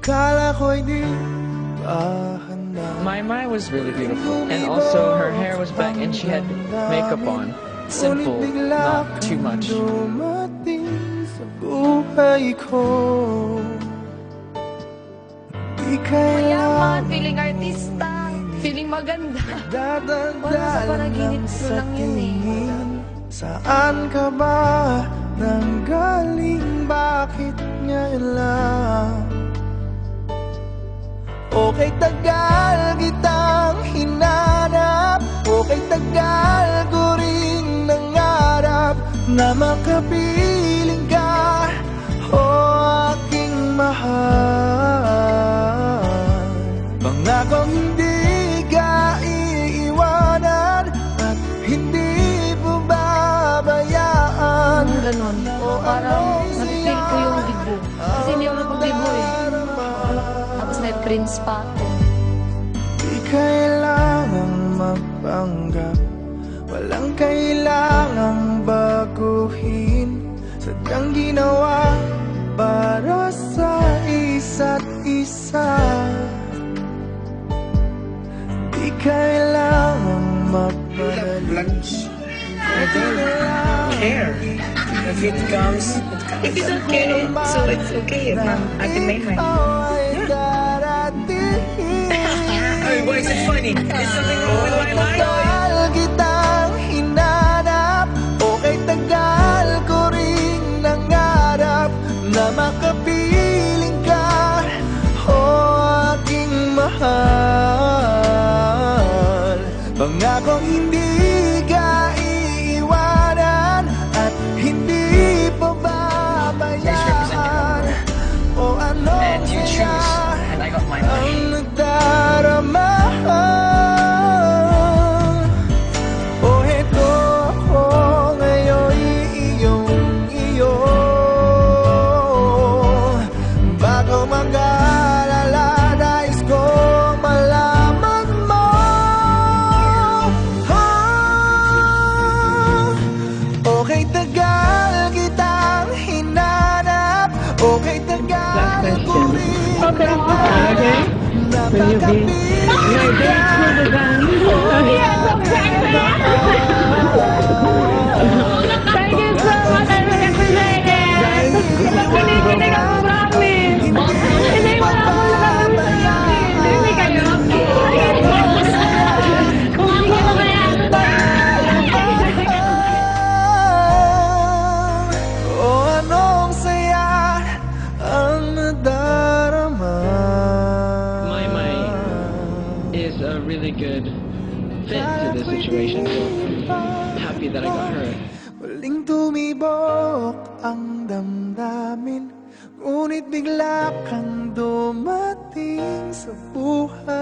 Akala ko'y di pa handa. Mai was really beautiful, and also her hair was back and she had makeup on. Simple, not too much. Dumating sa buhay ko. Di Mayaman, kailangan feeling artista, feeling maganda. dadagdagan Wala sa panaginip ko lang yun eh. tingin. Saan ka ba nanggaling? Bakit ngayon lang? Okay, tagal kitang hinanap. Okay, tagal ko rin nangarap na makapiling ka, o aking mahal. Pangakong hindi ka iiwanan at hindi mo babayaan. Ganon. Parang napipil ko yung dibo. Kasi hindi ako nagpagdibo eh. Tapos na-prince pa ako. Di kailangang magpanggap, walang kailangang baguhin. Sadyang ginawa para sa isa't isa. Di kailangang magpadali. Care. If it comes, if you don't care, so it's okay. Ate Maymay. Hey, why is it funny? Is something wrong with my life? Tagal kitang hinanap, okay, tagal ko rin nangarap na makapiling ka, o aking mahal. Pangakong hindi ka iiwanan at hindi pa babayaan. O anong And you choose, saya and I got mine. ang nagdarama. O heto ako ngayon, iyo. Bago mag-alala, nais kong malaman mo. Okay, tagal kitang hinanap. Okay, tagal ko rin nangarap na makapiling Thank you so much. I'm represented. Hindi ka promise. Hindi mo na ako nakapromise. Hindi kayo. Kung hindi ka kaya. O anong saya ang nadarama. Mai is a really good fit to this situation, so I'm happy that I got her. Muling tumibok ang damdamin, ngunit bigla kang dumating sa buhay.